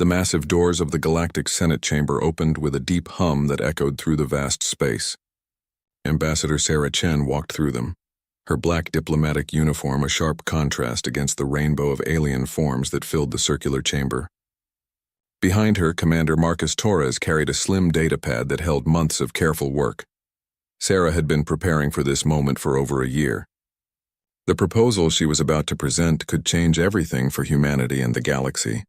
The massive doors of the Galactic Senate chamber opened with a deep hum that echoed through the vast space. Ambassador Sarah Chen walked through them, her black diplomatic uniform a sharp contrast against the rainbow of alien forms that filled the circular chamber. Behind her, Commander Marcus Torres carried a slim datapad that held months of careful work. Sarah had been preparing for this moment for over a year. The proposal she was about to present could change everything for humanity and the galaxy.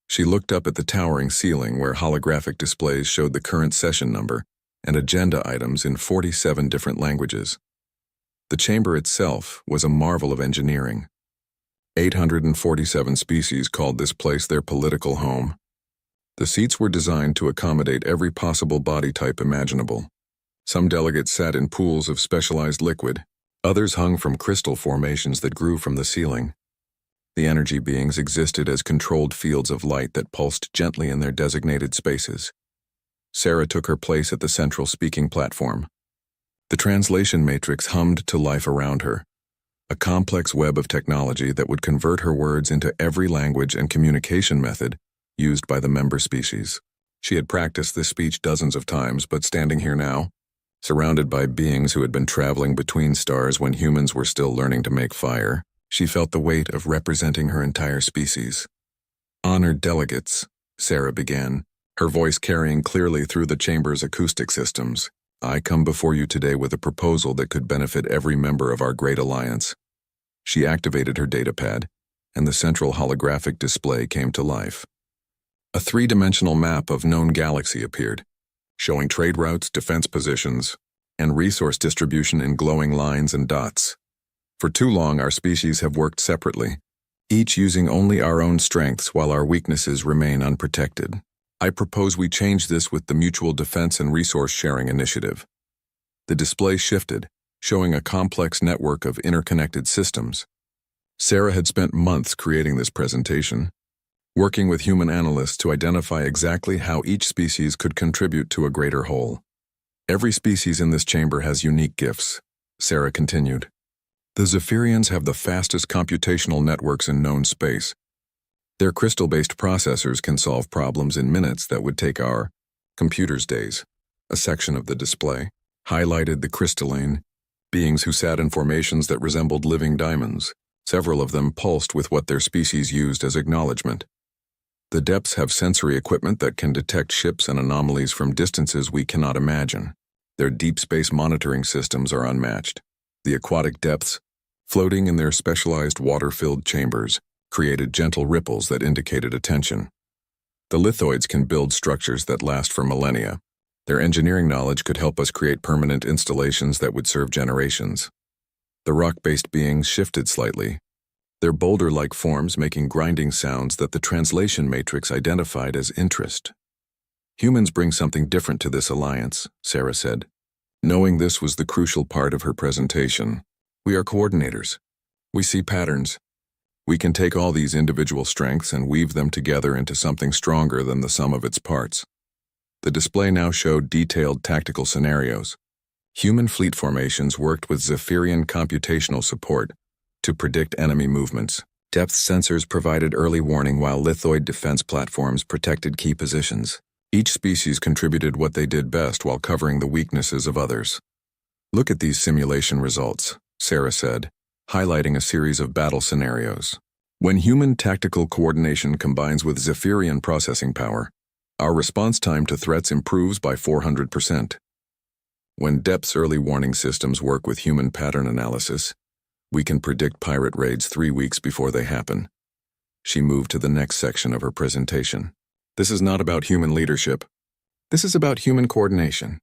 She looked up at the towering ceiling where holographic displays showed the current session number and agenda items in 47 different languages. The chamber itself was a marvel of engineering. 847 species called this place their political home. The seats were designed to accommodate every possible body type imaginable. Some delegates sat in pools of specialized liquid, others hung from crystal formations that grew from the ceiling. The energy beings existed as controlled fields of light that pulsed gently in their designated spaces. Sarah took her place at the central speaking platform. The translation matrix hummed to life around her, a complex web of technology that would convert her words into every language and communication method used by the member species. She had practiced this speech dozens of times, but standing here now, surrounded by beings who had been traveling between stars when humans were still learning to make fire, she felt the weight of representing her entire species. "Honored delegates," Sarah began, her voice carrying clearly through the chamber's acoustic systems, "I come before you today with a proposal that could benefit every member of our great alliance." She activated her datapad, and the central holographic display came to life. A three-dimensional map of known galaxy appeared, showing trade routes, defense positions, and resource distribution in glowing lines and dots. For too long, our species have worked separately, each using only our own strengths while our weaknesses remain unprotected. I propose we change this with the Mutual Defense and Resource Sharing Initiative. The display shifted, showing a complex network of interconnected systems. Sarah had spent months creating this presentation, working with human analysts to identify exactly how each species could contribute to a greater whole. "Every species in this chamber has unique gifts," Sarah continued. "The Zephyrians have the fastest computational networks in known space. Their crystal-based processors can solve problems in minutes that would take our computers days." A section of the display highlighted the crystalline, beings who sat in formations that resembled living diamonds. Several of them pulsed with what their species used as acknowledgement. The depths have sensory equipment that can detect ships and anomalies from distances we cannot imagine. Their deep space monitoring systems are unmatched. The aquatic depths, floating in their specialized water-filled chambers, created gentle ripples that indicated attention. The lithoids can build structures that last for millennia. Their engineering knowledge could help us create permanent installations that would serve generations. The rock-based beings shifted slightly, their boulder-like forms making grinding sounds that the translation matrix identified as interest. "Humans bring something different to this alliance," Sarah said. Knowing this was the crucial part of her presentation. "We are coordinators. We see patterns. We can take all these individual strengths and weave them together into something stronger than the sum of its parts." The display now showed detailed tactical scenarios. Human fleet formations worked with Zephyrian computational support to predict enemy movements. Depth sensors provided early warning while lithoid defense platforms protected key positions. Each species contributed what they did best while covering the weaknesses of others. "Look at these simulation results," Sarah said, highlighting a series of battle scenarios. "When human tactical coordination combines with Zephyrian processing power, our response time to threats improves by 400%. When Depth's early warning systems work with human pattern analysis, we can predict pirate raids 3 weeks before they happen." She moved to the next section of her presentation. "This is not about human leadership. This is about human coordination.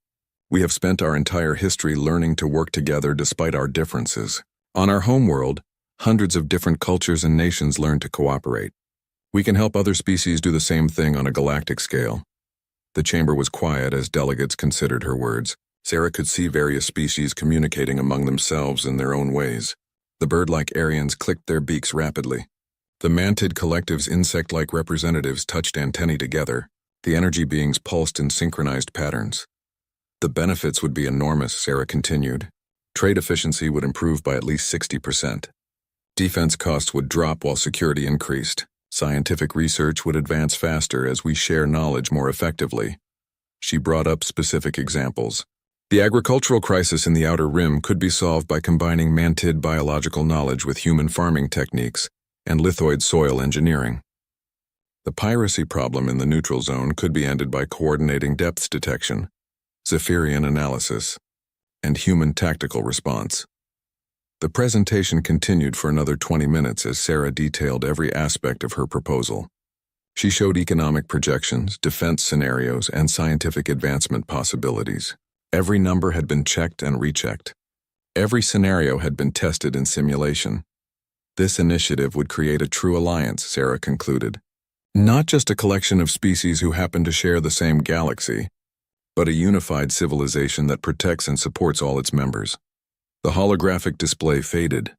We have spent our entire history learning to work together despite our differences. On our homeworld, hundreds of different cultures and nations learn to cooperate. We can help other species do the same thing on a galactic scale." The chamber was quiet as delegates considered her words. Sarah could see various species communicating among themselves in their own ways. The bird-like Aryans clicked their beaks rapidly. The mantid collective's insect-like representatives touched antennae together. The energy beings pulsed in synchronized patterns. "The benefits would be enormous," Sarah continued. "Trade efficiency would improve by at least 60%. Defense costs would drop while security increased. Scientific research would advance faster as we share knowledge more effectively. She brought up specific examples. The agricultural crisis in the Outer Rim could be solved by combining mantid biological knowledge with human farming techniques and lithoid soil engineering. The piracy problem in the neutral zone could be ended by coordinating depths detection, Zephyrian analysis, and human tactical response. The presentation continued for another 20 minutes as Sarah detailed every aspect of her proposal. She showed economic projections, defense scenarios, and scientific advancement possibilities. Every number had been checked and rechecked. Every scenario had been tested in simulation. This initiative would create a true alliance, Sarah concluded. Not just a collection of species who happen to share the same galaxy, but a unified civilization that protects and supports all its members. The holographic display faded,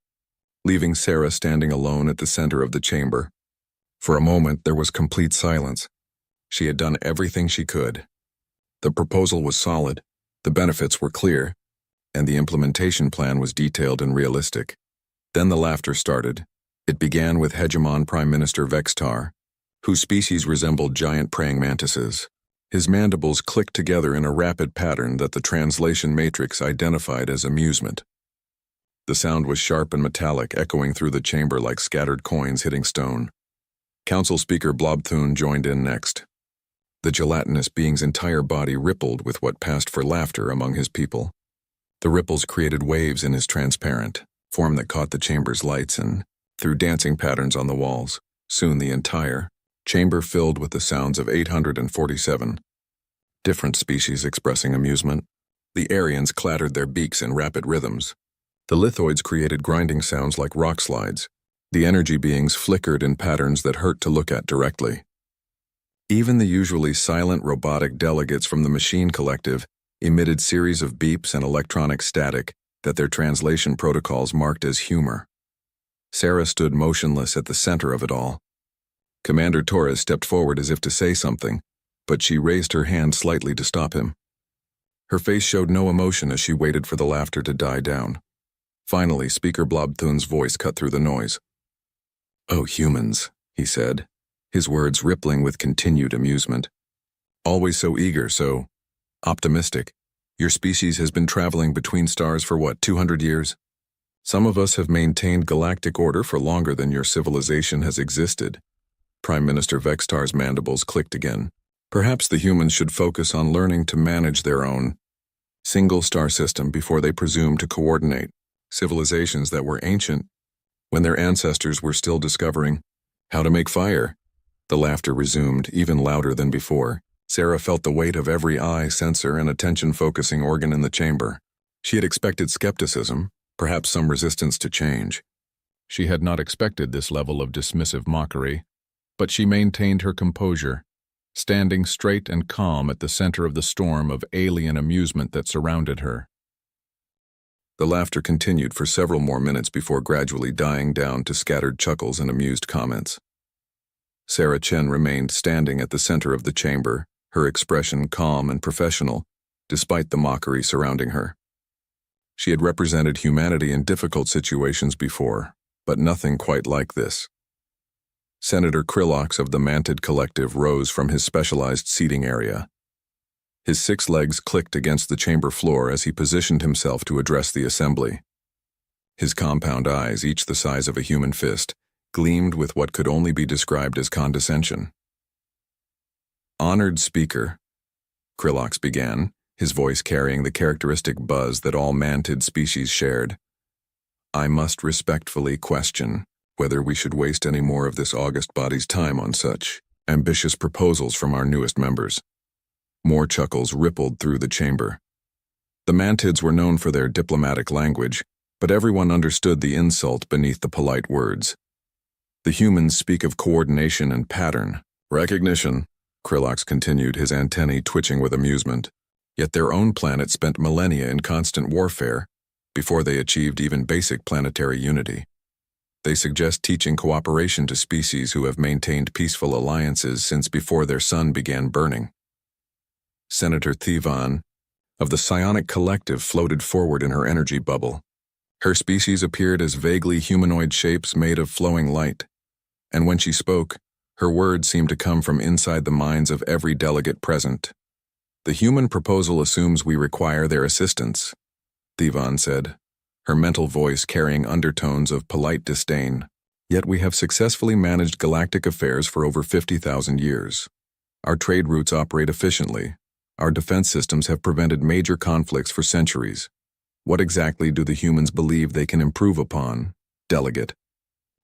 leaving Sarah standing alone at the center of the chamber. For a moment, there was complete silence. She had done everything she could. The proposal was solid, the benefits were clear, and the implementation plan was detailed and realistic. Then the laughter started. It began with Hegemon Prime Minister Vextar, whose species resembled giant praying mantises. His mandibles clicked together in a rapid pattern that the translation matrix identified as amusement. The sound was sharp and metallic, echoing through the chamber like scattered coins hitting stone. Council Speaker Blobthune joined in next. The gelatinous being's entire body rippled with what passed for laughter among his people. The ripples created waves in his transparent form that caught the chamber's lights and threw dancing patterns on the walls. Soon the entire chamber filled with the sounds of 847 different species expressing amusement. The Aryans clattered their beaks in rapid rhythms. The lithoids created grinding sounds like rock slides. The energy beings flickered in patterns that hurt to look at directly. Even the usually silent robotic delegates from the Machine Collective emitted series of beeps and electronic static that their translation protocols marked as humor. Sarah stood motionless at the center of it all. Commander Torres stepped forward as if to say something, but she raised her hand slightly to stop him. Her face showed no emotion as she waited for the laughter to die down. Finally, Speaker Blobthune's voice cut through the noise. "Oh, humans," he said, his words rippling with continued amusement. "Always so eager, so optimistic. Your species has been traveling between stars for what, 200 years? Some of us have maintained galactic order for longer than your civilization has existed." Prime Minister Vextar's mandibles clicked again. Perhaps the humans should focus on learning to manage their own single star system before they presume to coordinate civilizations that were ancient when their ancestors were still discovering how to make fire. The laughter resumed, even louder than before. Sarah felt the weight of every eye, sensor, and attention-focusing organ in the chamber. She had expected skepticism, perhaps some resistance to change. She had not expected this level of dismissive mockery, but she maintained her composure, standing straight and calm at the center of the storm of alien amusement that surrounded her. The laughter continued for several more minutes before gradually dying down to scattered chuckles and amused comments. Sarah Chen remained standing at the center of the chamber, her expression calm and professional, despite the mockery surrounding her. She had represented humanity in difficult situations before, but nothing quite like this. Senator Krilox of the Mantid Collective rose from his specialized seating area. His 6 legs clicked against the chamber floor as he positioned himself to address the assembly. His compound eyes, each the size of a human fist, gleamed with what could only be described as condescension. "Honored Speaker," Krilox began, his voice carrying the characteristic buzz that all mantid species shared, "I must respectfully question whether we should waste any more of this august body's time on such ambitious proposals from our newest members." More chuckles rippled through the chamber. The mantids were known for their diplomatic language, but everyone understood the insult beneath the polite words. The humans speak of coordination and pattern. Recognition, Krilox continued, his antennae twitching with amusement. Yet their own planet spent millennia in constant warfare before they achieved even basic planetary unity. They suggest teaching cooperation to species who have maintained peaceful alliances since before their sun began burning. Senator Thivan of the Psionic Collective floated forward in her energy bubble. Her species appeared as vaguely humanoid shapes made of flowing light, and when she spoke, Her words seemed to come from inside the minds of every delegate present. "The human proposal assumes we require their assistance," Thivan said, her mental voice carrying undertones of polite disdain. "Yet we have successfully managed galactic affairs for over 50,000 years. Our trade routes operate efficiently. Our defense systems have prevented major conflicts for centuries. What exactly do the humans believe they can improve upon, delegate?"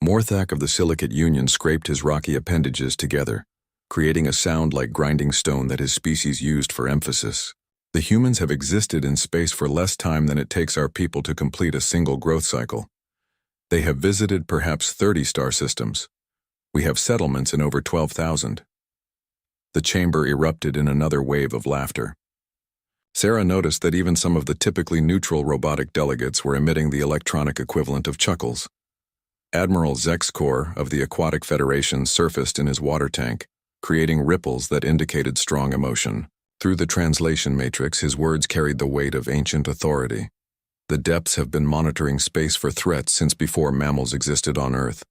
Morthak of the Silicate Union scraped his rocky appendages together, creating a sound like grinding stone that his species used for emphasis. "The humans have existed in space for less time than it takes our people to complete a single growth cycle. They have visited perhaps 30 star systems. We have settlements in over 12,000. The chamber erupted in another wave of laughter. Sarah noticed that even some of the typically neutral robotic delegates were emitting the electronic equivalent of chuckles. Admiral Zexkor of the Aquatic Federation surfaced in his water tank, creating ripples that indicated strong emotion. Through the translation matrix, his words carried the weight of ancient authority. "The depths have been monitoring space for threats since before mammals existed on Earth.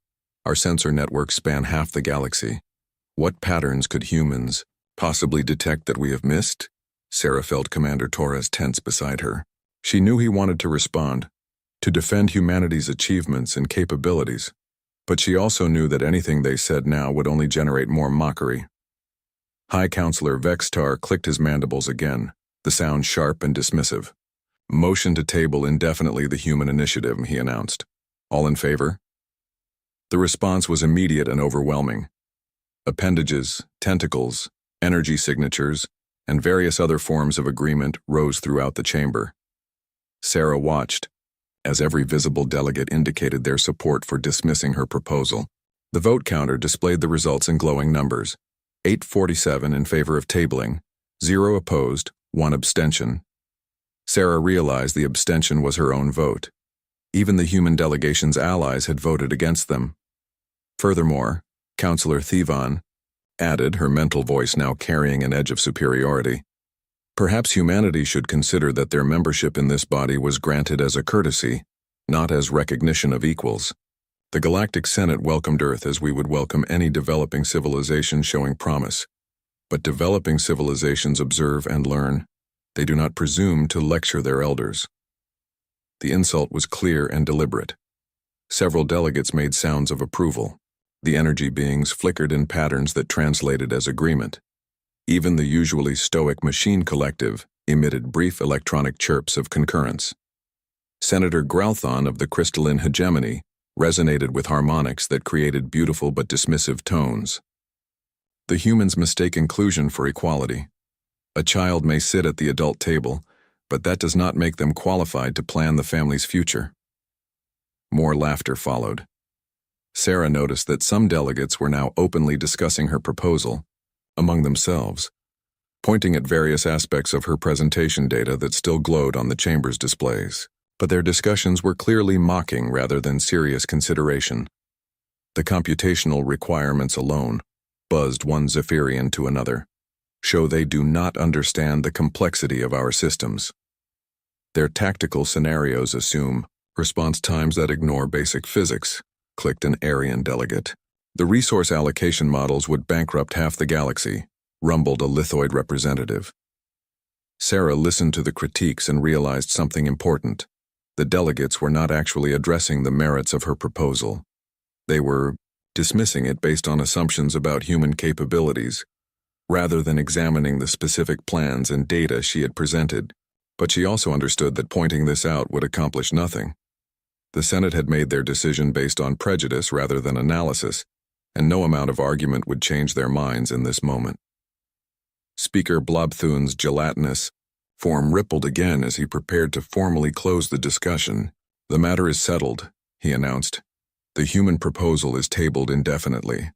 Our sensor networks span half the galaxy. What patterns could humans possibly detect that we have missed?" Sarah felt Commander Torres tense beside her. She knew he wanted to respond, to defend humanity's achievements and capabilities, but she also knew that anything they said now would only generate more mockery. High Counselor Vextar clicked his mandibles again, the sound sharp and dismissive. "Motion to table indefinitely the human initiative," he announced. "All in favor?" The response was immediate and overwhelming. Appendages, tentacles, energy signatures, and various other forms of agreement rose throughout the chamber. Sarah watched, as every visible delegate indicated their support for dismissing her proposal. The vote counter displayed the results in glowing numbers: 847 in favor of tabling, 0 opposed, 1 abstention. Sarah realized the abstention was her own vote. Even the human delegation's allies had voted against them. Furthermore, Counselor Thivan added, her mental voice now carrying an edge of superiority, "Perhaps humanity should consider that their membership in this body was granted as a courtesy, not as recognition of equals. The Galactic Senate welcomed Earth as we would welcome any developing civilization showing promise. But developing civilizations observe and learn. They do not presume to lecture their elders." The insult was clear and deliberate. Several delegates made sounds of approval. The energy beings flickered in patterns that translated as agreement. Even the usually stoic machine collective emitted brief electronic chirps of concurrence. Senator Grauthon of the Crystalline Hegemony resonated with harmonics that created beautiful but dismissive tones. The humans mistake inclusion for equality. A child may sit at the adult table, but that does not make them qualified to plan the family's future. More laughter followed. Sarah noticed that some delegates were now openly discussing her proposal among themselves, pointing at various aspects of her presentation data that still glowed on the chamber's displays. But their discussions were clearly mocking rather than serious consideration. The computational requirements alone, buzzed one Zephyrian to another, show they do not understand the complexity of our systems. Their tactical scenarios assume response times that ignore basic physics, clicked an Aryan delegate. The resource allocation models would bankrupt half the galaxy, rumbled a lithoid representative. Sarah listened to the critiques and realized something important. The delegates were not actually addressing the merits of her proposal. They were dismissing it based on assumptions about human capabilities, rather than examining the specific plans and data she had presented. But she also understood that pointing this out would accomplish nothing. The Senate had made their decision based on prejudice rather than analysis, and no amount of argument would change their minds in this moment. Speaker Blobthun's gelatinous form rippled again as he prepared to formally close the discussion. "The matter is settled," he announced. "The human proposal is tabled indefinitely.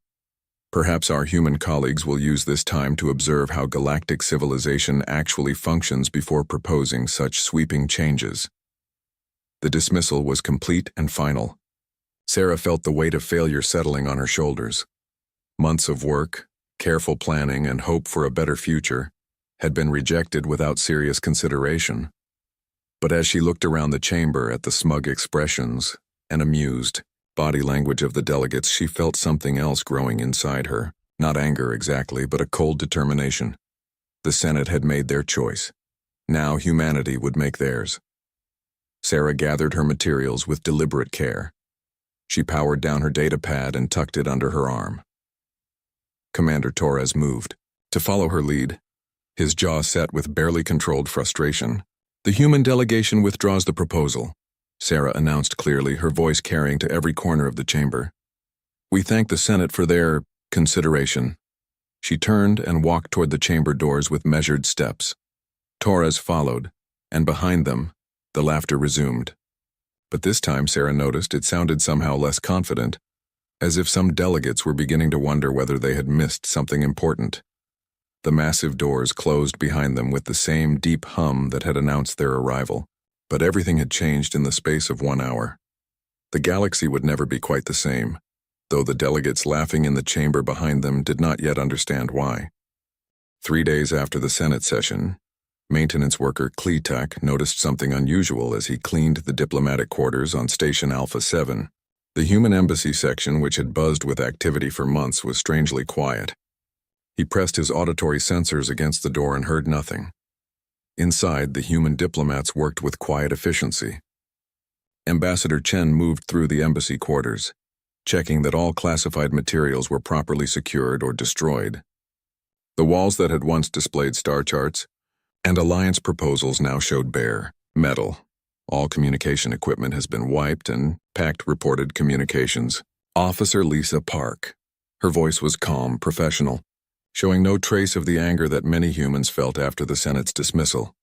Perhaps our human colleagues will use this time to observe how galactic civilization actually functions before proposing such sweeping changes." The dismissal was complete and final. Sarah felt the weight of failure settling on her shoulders. Months of work, careful planning, and hope for a better future had been rejected without serious consideration. But as she looked around the chamber at the smug expressions and amused, Body language of the delegates, she felt something else growing inside her. Not anger exactly, but a cold determination. The Senate had made their choice. Now humanity would make theirs. Sarah gathered her materials with deliberate care. She powered down her data pad and tucked it under her arm. Commander Torres moved to follow her lead, his jaw set with barely controlled frustration. The human delegation withdraws the proposal, Sarah announced clearly, her voice carrying to every corner of the chamber. We thank the Senate for their consideration. She turned and walked toward the chamber doors with measured steps. Torres followed, and behind them, the laughter resumed. But this time Sarah noticed it sounded somehow less confident, as if some delegates were beginning to wonder whether they had missed something important. The massive doors closed behind them with the same deep hum that had announced their arrival, but everything had changed in the space of 1 hour. The galaxy would never be quite the same, though the delegates laughing in the chamber behind them did not yet understand why. 3 days after the Senate session, maintenance worker Kleetak noticed something unusual as he cleaned the diplomatic quarters on Station Alpha 7. The human embassy section, which had buzzed with activity for months, was strangely quiet. He pressed his auditory sensors against the door and heard nothing. Inside, the human diplomats worked with quiet efficiency. Ambassador Chen moved through the embassy quarters, checking that all classified materials were properly secured or destroyed. The walls that had once displayed star charts and alliance proposals now showed bare metal. All communication equipment has been wiped and packed, reported communications. Officer Lisa Park. Her voice was calm, professional, showing no trace of the anger that many humans felt after the Senate's dismissal.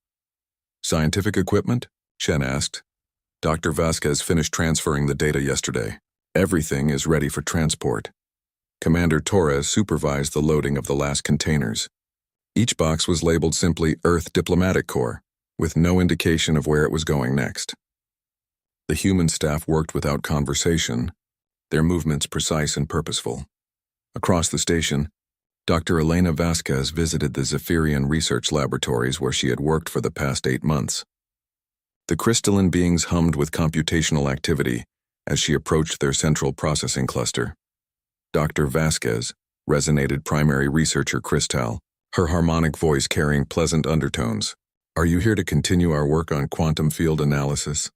Scientific equipment? Chen asked. Dr. Vasquez finished transferring the data yesterday. Everything is ready for transport. Commander Torres supervised the loading of the last containers. Each box was labeled simply Earth Diplomatic Corps, with no indication of where it was going next. The human staff worked without conversation, their movements precise and purposeful. Across the station, Dr. Elena Vasquez visited the Zephyrian research laboratories where she had worked for the past 8 months. The crystalline beings hummed with computational activity as she approached their central processing cluster. Dr. Vasquez resonated primary researcher Cristal, her harmonic voice carrying pleasant undertones. Are you here to continue our work on quantum field analysis?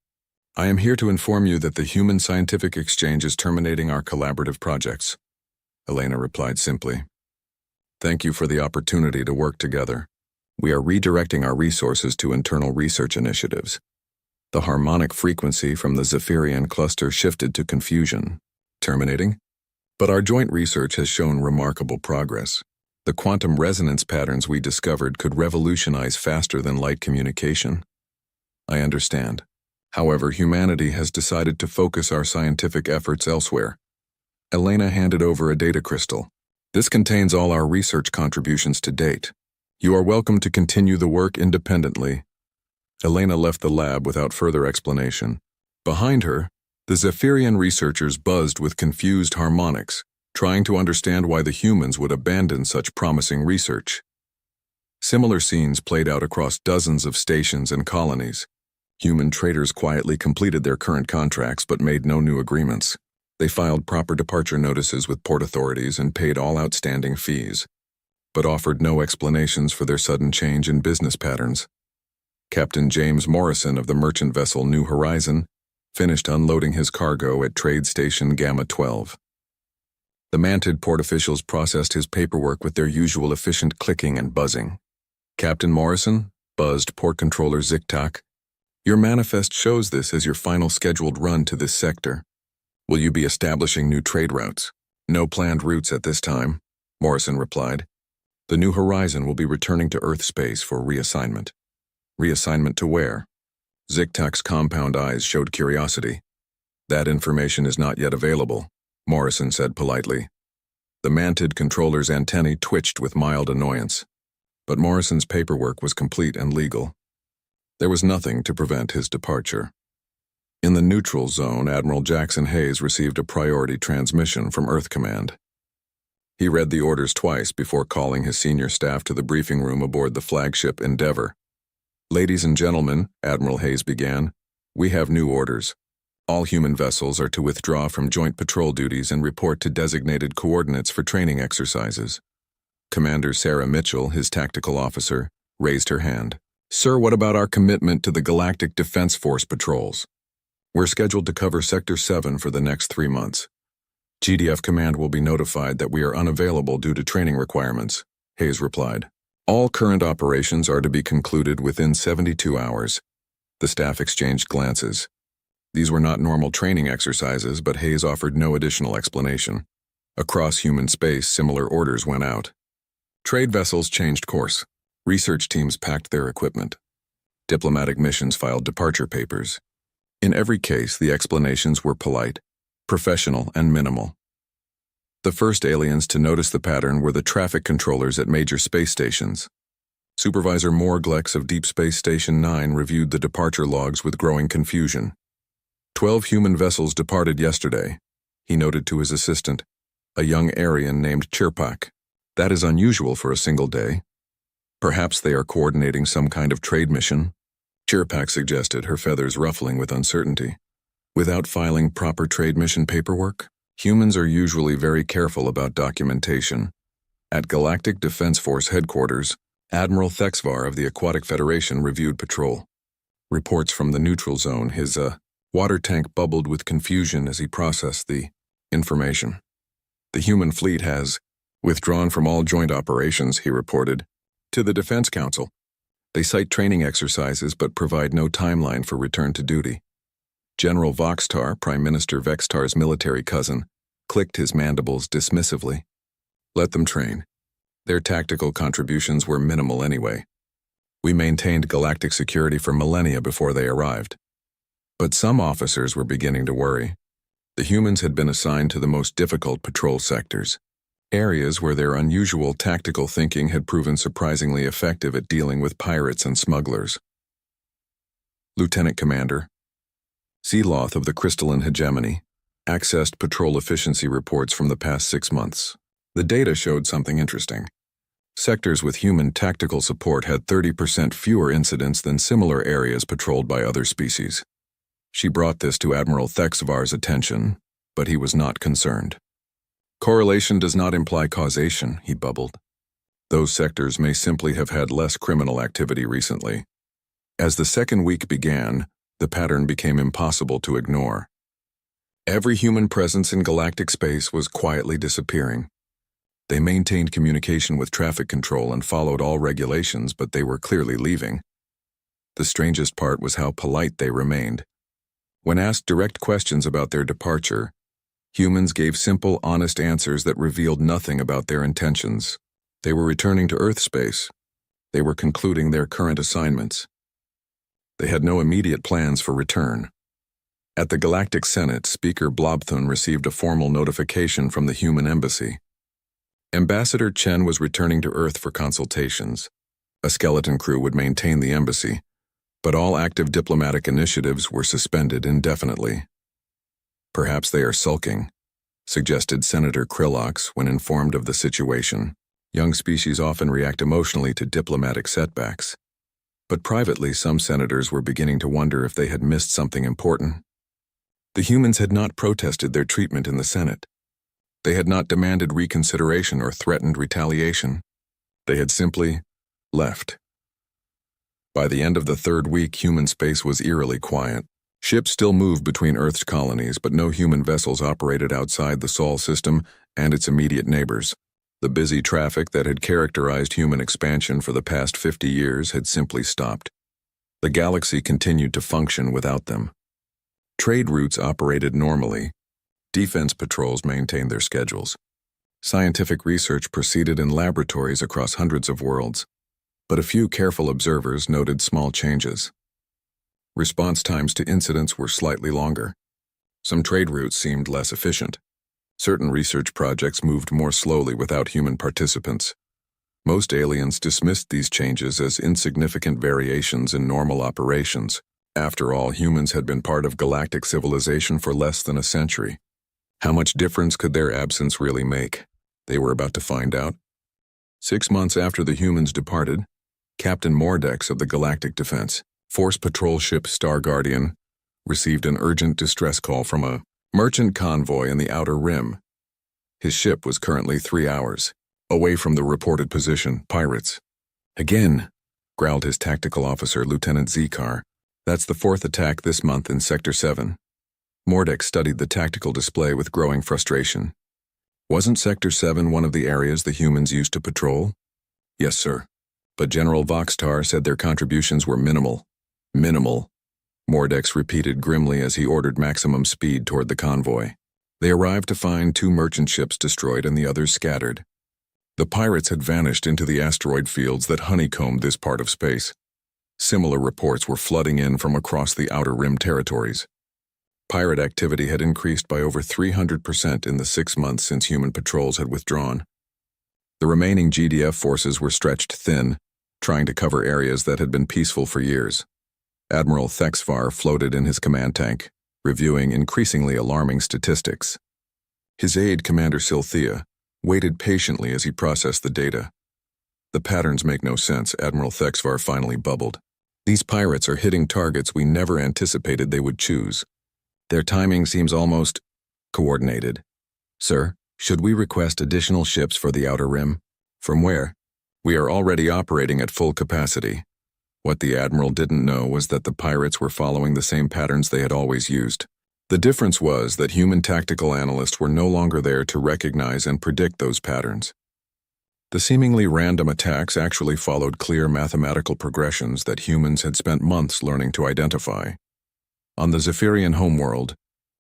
I am here to inform you that the Human Scientific Exchange is terminating our collaborative projects, Elena replied simply. Thank you for the opportunity to work together. We are redirecting our resources to internal research initiatives. The harmonic frequency from the Zephyrian cluster shifted to confusion. Terminating? But our joint research has shown remarkable progress. The quantum resonance patterns we discovered could revolutionize faster-than-light communication. I understand. However, humanity has decided to focus our scientific efforts elsewhere. Elena handed over a data crystal. This contains all our research contributions to date. You are welcome to continue the work independently. Elena left the lab without further explanation. Behind her, the Zephyrian researchers buzzed with confused harmonics, trying to understand why the humans would abandon such promising research. Similar scenes played out across dozens of stations and colonies. Human traders quietly completed their current contracts but made no new agreements. They filed proper departure notices with port authorities and paid all outstanding fees, but offered no explanations for their sudden change in business patterns. Captain James Morrison of the merchant vessel New Horizon finished unloading his cargo at Trade Station Gamma 12. The Mantid port officials processed his paperwork with their usual efficient clicking and buzzing. Captain Morrison, buzzed Port Controller Ziktak, your manifest shows this as your final scheduled run to this sector. Will you be establishing new trade routes? No planned routes at this time, Morrison replied. The New Horizon will be returning to Earth space for reassignment. Reassignment to where? Ziktak's compound eyes showed curiosity. That information is not yet available, Morrison said politely. The Mantid controller's antennae twitched with mild annoyance, but Morrison's paperwork was complete and legal. There was nothing to prevent his departure. In the neutral zone, Admiral Jackson Hayes received a priority transmission from Earth Command. He read the orders twice before calling his senior staff to the briefing room aboard the flagship Endeavour. Ladies and gentlemen, Admiral Hayes began, we have new orders. All human vessels are to withdraw from joint patrol duties and report to designated coordinates for training exercises. Commander Sarah Mitchell, his tactical officer, raised her hand. Sir, what about our commitment to the Galactic Defense Force patrols? We're scheduled to cover Sector 7 for the next 3 months. GDF Command will be notified that we are unavailable due to training requirements, Hayes replied. All current operations are to be concluded within 72 hours. The staff exchanged glances. These were not normal training exercises, but Hayes offered no additional explanation. Across human space, similar orders went out. Trade vessels changed course. Research teams packed their equipment. Diplomatic missions filed departure papers. In every case, the explanations were polite, professional, and minimal. The first aliens to notice the pattern were the traffic controllers at major space stations. Supervisor Morglex of Deep Space Station 9 reviewed the departure logs with growing confusion. 12 human vessels departed yesterday, he noted to his assistant, a young Aryan named Chirpak. That is unusual for a single day. Perhaps they are coordinating some kind of trade mission, Chirpak suggested, her feathers ruffling with uncertainty. Without filing proper trade mission paperwork? Humans are usually very careful about documentation. At Galactic Defense Force headquarters, Admiral Thexvar of the Aquatic Federation reviewed patrol. Reports from the neutral zone, his water tank bubbled with confusion as he processed the information. The human fleet has withdrawn from all joint operations, he reported, to the Defense Council. They cite training exercises but provide no timeline for return to duty. General Voxtar, Prime Minister Vextar's military cousin, clicked his mandibles dismissively. Let them train. Their tactical contributions were minimal anyway. We maintained galactic security for millennia before they arrived. But some officers were beginning to worry. The humans had been assigned to the most difficult patrol sectors, areas where their unusual tactical thinking had proven surprisingly effective at dealing with pirates and smugglers. Lieutenant Commander Sealoth of the Crystalline Hegemony accessed patrol efficiency reports from the past 6 months. The data showed something interesting. Sectors with human tactical support had 30% fewer incidents than similar areas patrolled by other species. She brought this to Admiral Thexvar's attention, but he was not concerned. Correlation does not imply causation, he bubbled. Those sectors may simply have had less criminal activity recently. As the second week began, the pattern became impossible to ignore. Every human presence in galactic space was quietly disappearing. They maintained communication with traffic control and followed all regulations, but they were clearly leaving. The strangest part was how polite they remained. When asked direct questions about their departure, humans gave simple, honest answers that revealed nothing about their intentions. They were returning to Earth space. They were concluding their current assignments. They had no immediate plans for return. At the Galactic Senate, Speaker Blobthun received a formal notification from the human embassy. Ambassador Chen was returning to Earth for consultations. A skeleton crew would maintain the embassy, but all active diplomatic initiatives were suspended indefinitely. Perhaps they are sulking, suggested Senator Krillox when informed of the situation. Young species often react emotionally to diplomatic setbacks. But privately, some senators were beginning to wonder if they had missed something important. The humans had not protested their treatment in the Senate. They had not demanded reconsideration or threatened retaliation. They had simply left. By the end of the third week, human space was eerily quiet. Ships still moved between Earth's colonies, but no human vessels operated outside the Sol system and its immediate neighbors. The busy traffic that had characterized human expansion for the past 50 years had simply stopped. The galaxy continued to function without them. Trade routes operated normally. Defense patrols maintained their schedules. Scientific research proceeded in laboratories across hundreds of worlds, but a few careful observers noted small changes. Response times to incidents were slightly longer. Some trade routes seemed less efficient. Certain research projects moved more slowly without human participants. Most aliens dismissed these changes as insignificant variations in normal operations. After all, humans had been part of galactic civilization for less than a century. How much difference could their absence really make? They were about to find out. 6 months after the humans departed, Captain Mordex of the Galactic Defense Force patrol ship Star Guardian received an urgent distress call from a merchant convoy in the Outer Rim. His ship was currently 3 hours away from the reported position. Pirates. Again, growled his tactical officer, Lieutenant Zekar. That's the 4th attack this month in Sector 7. Mordek studied the tactical display with growing frustration. Wasn't Sector 7 one of the areas the humans used to patrol? Yes, sir. But General Voxtar said their contributions were minimal. Minimal. Mordex repeated grimly as he ordered maximum speed toward the convoy. They arrived to find 2 merchant ships destroyed and the others scattered. The pirates had vanished into the asteroid fields that honeycombed this part of space. Similar reports were flooding in from across the Outer Rim territories. Pirate activity had increased by over 300% in the 6 months since human patrols had withdrawn. The remaining GDF forces were stretched thin, trying to cover areas that had been peaceful for years. Admiral Thexvar floated in his command tank, reviewing increasingly alarming statistics. His aide, Commander Silthea, waited patiently as he processed the data. The patterns make no sense, Admiral Thexvar finally bubbled. These pirates are hitting targets we never anticipated they would choose. Their timing seems almost coordinated. Sir, should we request additional ships for the Outer Rim? From where? We are already operating at full capacity. What the Admiral didn't know was that the pirates were following the same patterns they had always used. The difference was that human tactical analysts were no longer there to recognize and predict those patterns. The seemingly random attacks actually followed clear mathematical progressions that humans had spent months learning to identify. On the Zephyrian homeworld,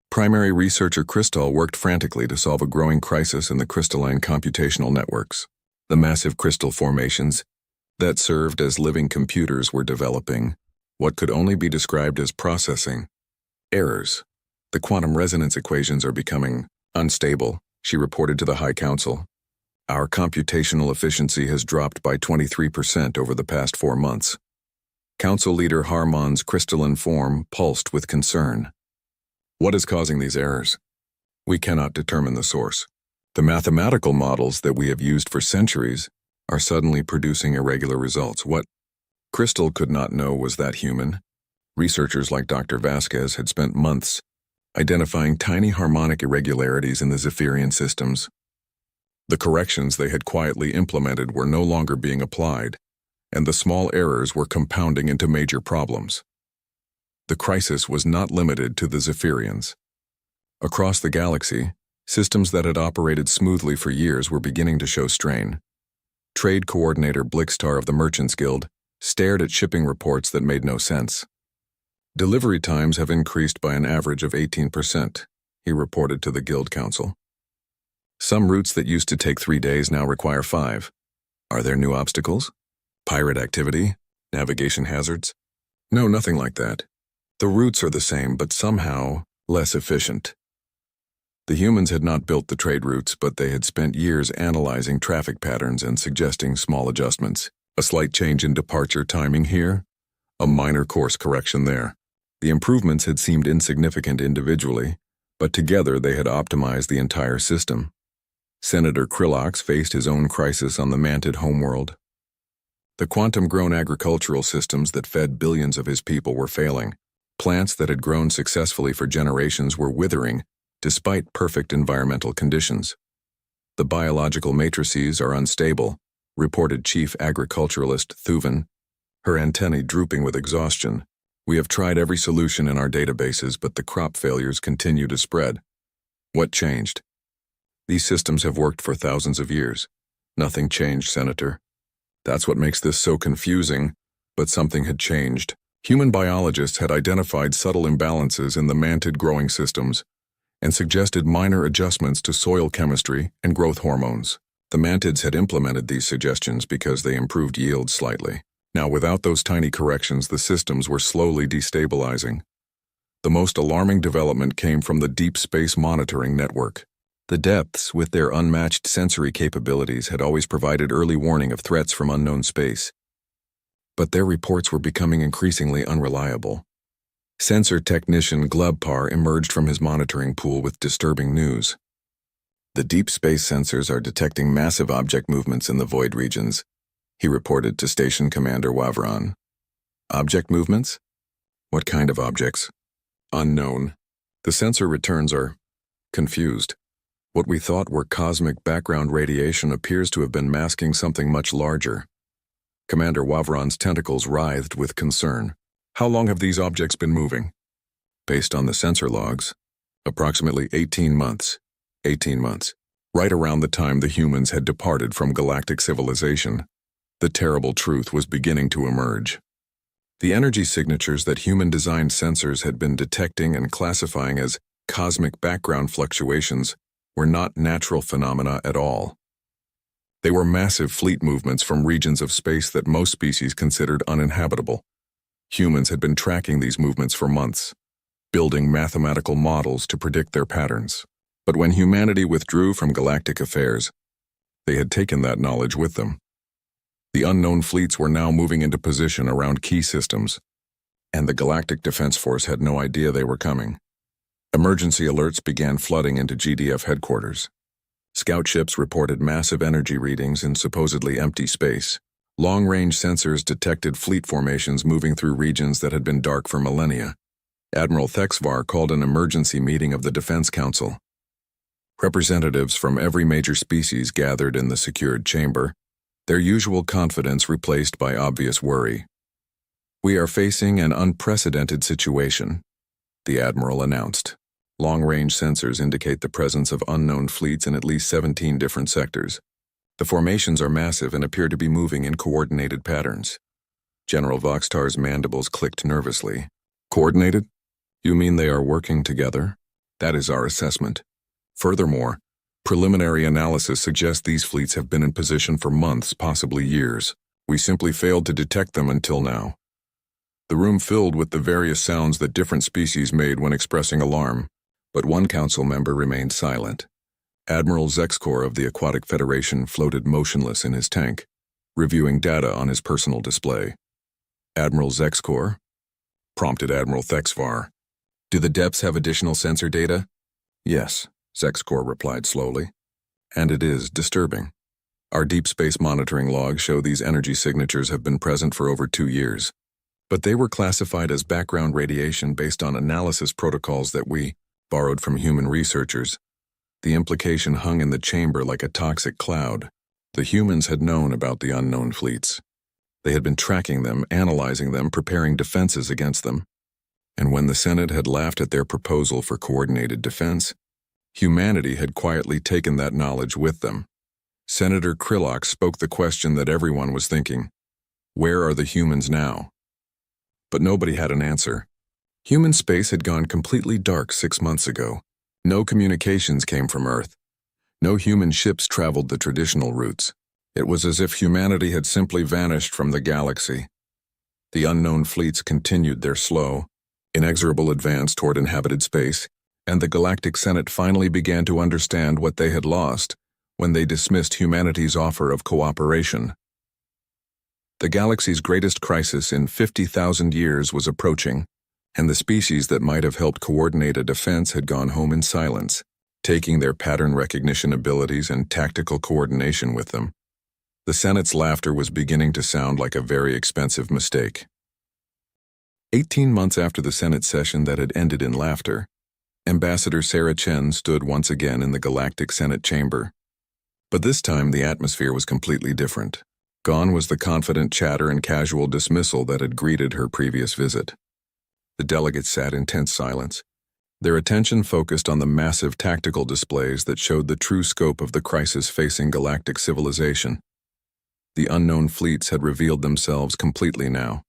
primary researcher Crystal worked frantically to solve a growing crisis in the crystalline computational networks. The massive crystal formations that served as living computers were developing what could only be described as processing errors. The quantum resonance equations are becoming unstable, she reported to the High Council. Our computational efficiency has dropped by 23% over the past 4 months. Council leader Harmon's crystalline form pulsed with concern. What is causing these errors? We cannot determine the source. The mathematical models that we have used for centuries are suddenly producing irregular results. What Crystal could not know was that human. Researchers like Dr. Vasquez had spent months identifying tiny harmonic irregularities in the Zephyrian systems. The corrections they had quietly implemented were no longer being applied, and the small errors were compounding into major problems. The crisis was not limited to the Zephyrians. Across the galaxy, systems that had operated smoothly for years were beginning to show strain. Trade coordinator Blixtar of the Merchants Guild stared at shipping reports that made no sense. Delivery times have increased by an average of 18%, he reported to the Guild Council. Some routes that used to take 3 days now require 5. Are there new obstacles? Pirate activity? Navigation hazards? No, nothing like that. The routes are the same, but somehow less efficient. The humans had not built the trade routes, but they had spent years analyzing traffic patterns and suggesting small adjustments. A slight change in departure timing here, a minor course correction there. The improvements had seemed insignificant individually, but together they had optimized the entire system. Senator Krillox faced his own crisis on the Mantid homeworld. The quantum-grown agricultural systems that fed billions of his people were failing. Plants that had grown successfully for generations were withering, despite perfect environmental conditions. The biological matrices are unstable, reported Chief Agriculturalist Thuven, her antennae drooping with exhaustion. We have tried every solution in our databases, but the crop failures continue to spread. What changed? These systems have worked for thousands of years. Nothing changed, Senator. That's what makes this so confusing, but something had changed. Human biologists had identified subtle imbalances in the Mantid growing systems and suggested minor adjustments to soil chemistry and growth hormones. The Mantids had implemented these suggestions because they improved yields slightly. Now, without those tiny corrections, the systems were slowly destabilizing. The most alarming development came from the Deep Space Monitoring Network. The depths, with their unmatched sensory capabilities, had always provided early warning of threats from unknown space. But their reports were becoming increasingly unreliable. Sensor technician Glubpar emerged from his monitoring pool with disturbing news. The deep space sensors are detecting massive object movements in the void regions, he reported to Station Commander Wavron. Object movements? What kind of objects? Unknown. The sensor returns are confused. What we thought were cosmic background radiation appears to have been masking something much larger. Commander Wavron's tentacles writhed with concern. How long have these objects been moving? Based on the sensor logs, approximately 18 months. 18 months. Right around the time the humans had departed from galactic civilization, the terrible truth was beginning to emerge. The energy signatures that human-designed sensors had been detecting and classifying as cosmic background fluctuations were not natural phenomena at all. They were massive fleet movements from regions of space that most species considered uninhabitable. Humans had been tracking these movements for months, building mathematical models to predict their patterns. But when humanity withdrew from galactic affairs, they had taken that knowledge with them. The unknown fleets were now moving into position around key systems, and the Galactic Defense Force had no idea they were coming. Emergency alerts began flooding into GDF headquarters. Scout ships reported massive energy readings in supposedly empty space. Long-range sensors detected fleet formations moving through regions that had been dark for millennia. Admiral Thexvar called an emergency meeting of the Defense Council. Representatives from every major species gathered in the secured chamber, their usual confidence replaced by obvious worry. "We are facing an unprecedented situation," the Admiral announced. Long-range sensors indicate the presence of unknown fleets in at least 17 different sectors. The formations are massive and appear to be moving in coordinated patterns. General Voxtar's mandibles clicked nervously. "Coordinated? You mean they are working together?" "That is our assessment. Furthermore, preliminary analysis suggests these fleets have been in position for months, possibly years. We simply failed to detect them until now." The room filled with the various sounds that different species made when expressing alarm, but one council member remained silent. Admiral Zexkor of the Aquatic Federation floated motionless in his tank, reviewing data on his personal display. "Admiral Zexkor?" prompted Admiral Thexvar. "Do the depths have additional sensor data?" "Yes," Zexkor replied slowly. "And it is disturbing. Our deep space monitoring logs show these energy signatures have been present for over 2 years. But they were classified as background radiation based on analysis protocols that we borrowed from human researchers. The implication hung in the chamber like a toxic cloud. The humans had known about the unknown fleets. They had been tracking them, analyzing them, preparing defenses against them. And when the Senate had laughed at their proposal for coordinated defense, humanity had quietly taken that knowledge with them. Senator Krylak spoke the question that everyone was thinking: where are the humans now? But nobody had an answer. Human space had gone completely dark 6 months ago. No communications came from Earth. No human ships traveled the traditional routes. It was as if humanity had simply vanished from the galaxy. The unknown fleets continued their slow, inexorable advance toward inhabited space, and the Galactic Senate finally began to understand what they had lost when they dismissed humanity's offer of cooperation. The galaxy's greatest crisis in 50,000 years was approaching, and the species that might have helped coordinate a defense had gone home in silence, taking their pattern recognition abilities and tactical coordination with them. The Senate's laughter was beginning to sound like a very expensive mistake. 18 months after the Senate session that had ended in laughter, Ambassador Sarah Chen stood once again in the Galactic Senate chamber. But this time the atmosphere was completely different. Gone was the confident chatter and casual dismissal that had greeted her previous visit. The delegates sat in tense silence, their attention focused on the massive tactical displays that showed the true scope of the crisis facing galactic civilization. The unknown fleets had revealed themselves completely now.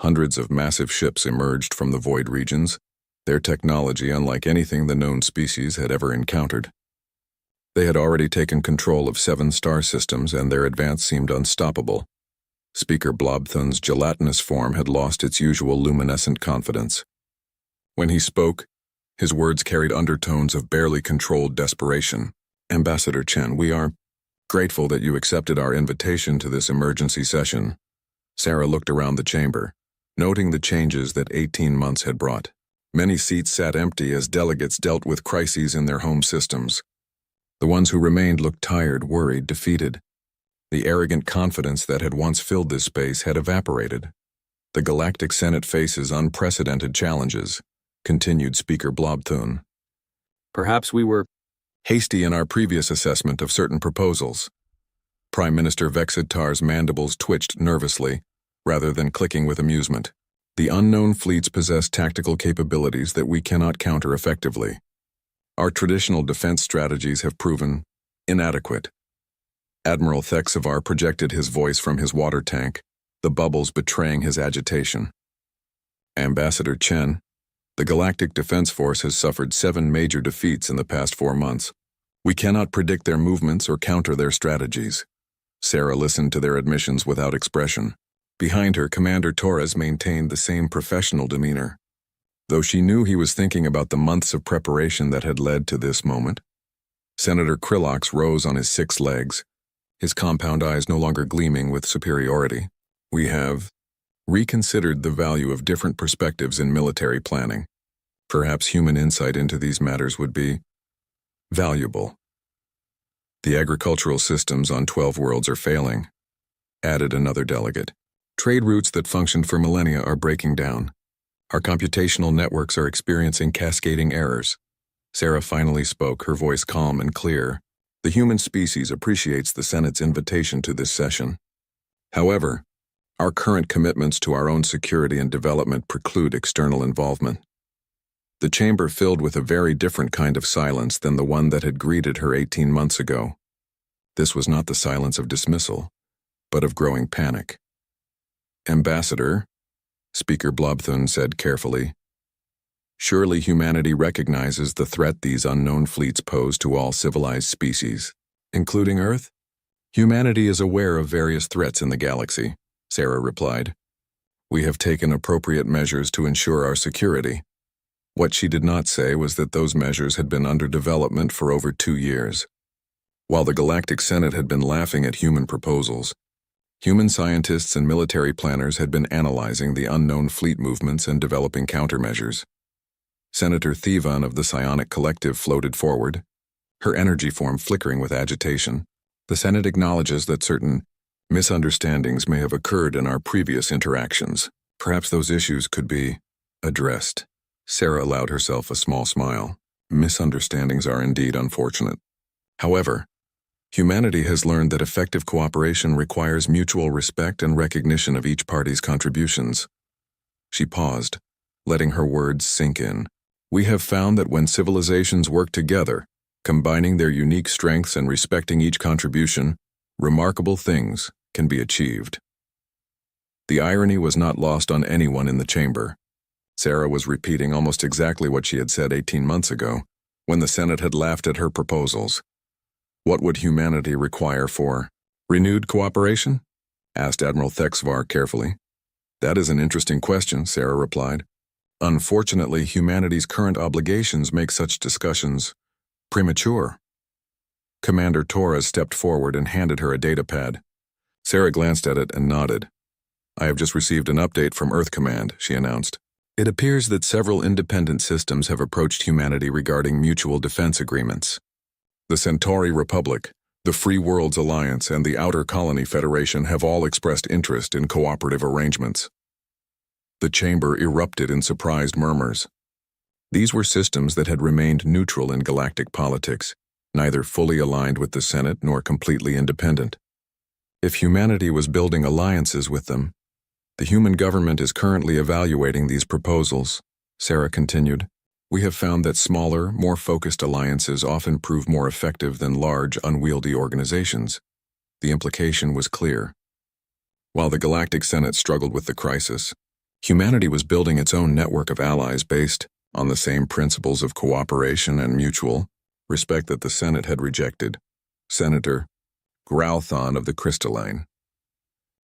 Hundreds of massive ships emerged from the void regions, their technology unlike anything the known species had ever encountered. They had already taken control of 7 star systems, and their advance seemed unstoppable. Speaker Blobthun's gelatinous form had lost its usual luminescent confidence. When he spoke, his words carried undertones of barely controlled desperation. "Ambassador Chen, we are grateful that you accepted our invitation to this emergency session." Sarah looked around the chamber, noting the changes that 18 months had brought. Many seats sat empty as delegates dealt with crises in their home systems. The ones who remained looked tired, worried, defeated. The arrogant confidence that had once filled this space had evaporated. The Galactic Senate faces unprecedented challenges, continued Speaker Blobthun. Perhaps we were Hasty in our previous assessment of certain proposals. Prime Minister Vexit-Tar's mandibles twitched nervously, rather than clicking with amusement. The unknown fleets possess tactical capabilities that we cannot counter effectively. Our traditional defense strategies have proven inadequate. Admiral Thexavar projected his voice from his water tank, the bubbles betraying his agitation. Ambassador Chen, the Galactic Defense Force has suffered 7 major defeats in the past 4 months. We cannot predict their movements or counter their strategies. Sarah listened to their admissions without expression. Behind her, Commander Torres maintained the same professional demeanor. Though she knew he was thinking about the months of preparation that had led to this moment. Senator Krilox rose on his 6 legs, his compound eyes no longer gleaming with superiority. We have reconsidered the value of different perspectives in military planning. Perhaps human insight into these matters would be valuable. The agricultural systems on 12 worlds are failing, added another delegate. Trade routes that functioned for millennia are breaking down. Our computational networks are experiencing cascading errors. Sarah finally spoke, her voice calm and clear. The human species appreciates the Senate's invitation to this session. However, our current commitments to our own security and development preclude external involvement. The chamber filled with a very different kind of silence than the one that had greeted her 18 months ago. This was not the silence of dismissal, but of growing panic. Ambassador, Speaker Blobthun said carefully, surely humanity recognizes the threat these unknown fleets pose to all civilized species, including Earth? Humanity is aware of various threats in the galaxy, Sarah replied. We have taken appropriate measures to ensure our security. What she did not say was that those measures had been under development for over 2 years. While the Galactic Senate had been laughing at human proposals, human scientists and military planners had been analyzing the unknown fleet movements and developing countermeasures. Senator Thevan of the Psionic Collective floated forward, her energy form flickering with agitation. The Senate acknowledges that certain misunderstandings may have occurred in our previous interactions. Perhaps those issues could be addressed. Sarah allowed herself a small smile. Misunderstandings are indeed unfortunate. However, humanity has learned that effective cooperation requires mutual respect and recognition of each party's contributions. She paused, letting her words sink in. We have found that when civilizations work together, combining their unique strengths and respecting each contribution, remarkable things can be achieved. The irony was not lost on anyone in the chamber. Sarah was repeating almost exactly what she had said 18 months ago, when the Senate had laughed at her proposals. What would humanity require for renewed cooperation? Asked Admiral Thexvar carefully. That is an interesting question, Sarah replied. Unfortunately, humanity's current obligations make such discussions premature. Commander Torres stepped forward and handed her a datapad. Sarah glanced at it and nodded. I have just received an update from Earth Command, she announced. It appears that several independent systems have approached humanity regarding mutual defense agreements. The Centauri Republic, the Free Worlds Alliance, and the Outer Colony Federation have all expressed interest in cooperative arrangements. The chamber erupted in surprised murmurs. These were systems that had remained neutral in galactic politics, neither fully aligned with the Senate nor completely independent. If humanity was building alliances with them, the human government is currently evaluating these proposals, Sarah continued. We have found that smaller, more focused alliances often prove more effective than large, unwieldy organizations. The implication was clear. While the Galactic Senate struggled with the crisis, humanity was building its own network of allies based on the same principles of cooperation and mutual respect that the Senate had rejected. Senator Growthon of the Crystalline.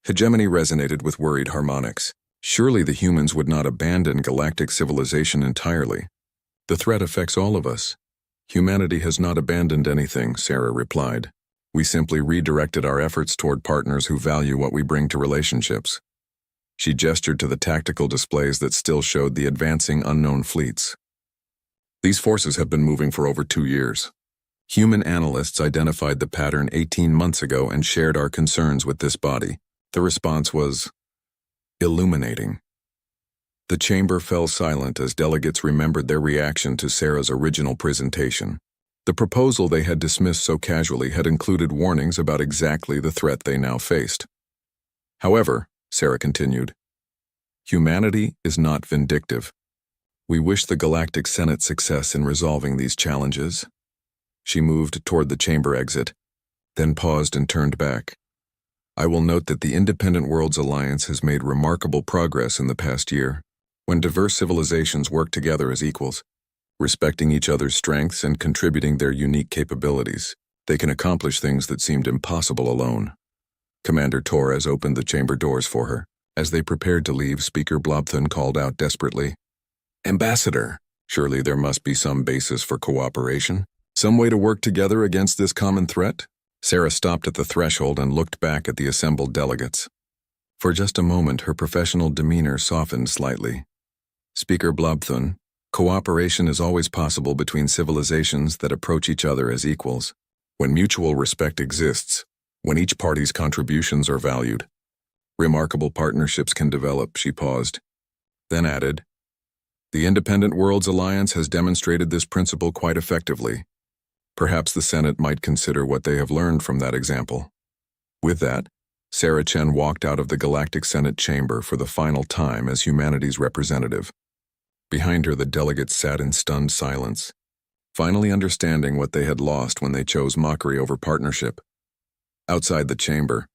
Hegemony resonated with worried harmonics. Surely the humans would not abandon galactic civilization entirely. The threat affects all of us. Humanity has not abandoned anything, Sarah replied. We simply redirected our efforts toward partners who value what we bring to relationships. She gestured to the tactical displays that still showed the advancing unknown fleets. These forces have been moving for over 2 years. Human analysts identified the pattern 18 months ago and shared our concerns with this body. The response was illuminating. The chamber fell silent as delegates remembered their reaction to Sarah's original presentation. The proposal they had dismissed so casually had included warnings about exactly the threat they now faced. However, Sarah continued, humanity is not vindictive. We wish the Galactic Senate success in resolving these challenges. She moved toward the chamber exit, then paused and turned back. I will note that the Independent Worlds Alliance has made remarkable progress in the past year. When diverse civilizations work together as equals, respecting each other's strengths and contributing their unique capabilities, they can accomplish things that seemed impossible alone. Commander Torres opened the chamber doors for her. As they prepared to leave, Speaker Blobthun called out desperately, Ambassador, surely there must be some basis for cooperation? Some way to work together against this common threat? Sarah stopped at the threshold and looked back at the assembled delegates. For just a moment, her professional demeanor softened slightly. Speaker Blobthun, cooperation is always possible between civilizations that approach each other as equals. When mutual respect exists, when each party's contributions are valued, remarkable partnerships can develop, she paused. Then added, the Independent Worlds Alliance has demonstrated this principle quite effectively. Perhaps the Senate might consider what they have learned from that example. With that, Sarah Chen walked out of the Galactic Senate chamber for the final time as humanity's representative. Behind her, the delegates sat in stunned silence, finally understanding what they had lost when they chose mockery over partnership. Outside the chamber,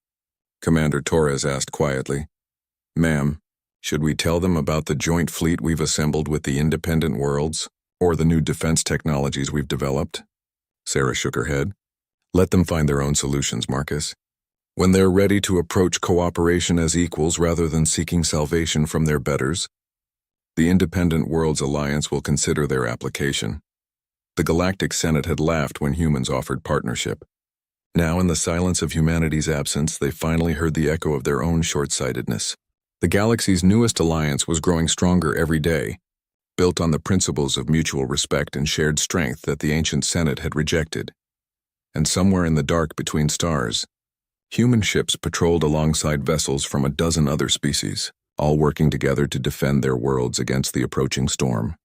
Commander Torres asked quietly, Ma'am, should we tell them about the joint fleet we've assembled with the Independent Worlds, or the new defense technologies we've developed? Sarah shook her head. Let them find their own solutions, Marcus. When they're ready to approach cooperation as equals rather than seeking salvation from their betters, the Independent Worlds Alliance will consider their application. The Galactic Senate had laughed when humans offered partnership. Now, in the silence of humanity's absence, they finally heard the echo of their own short-sightedness. The galaxy's newest alliance was growing stronger every day, built on the principles of mutual respect and shared strength that the ancient Senate had rejected. And somewhere in the dark between stars, human ships patrolled alongside vessels from a dozen other species, all working together to defend their worlds against the approaching storm.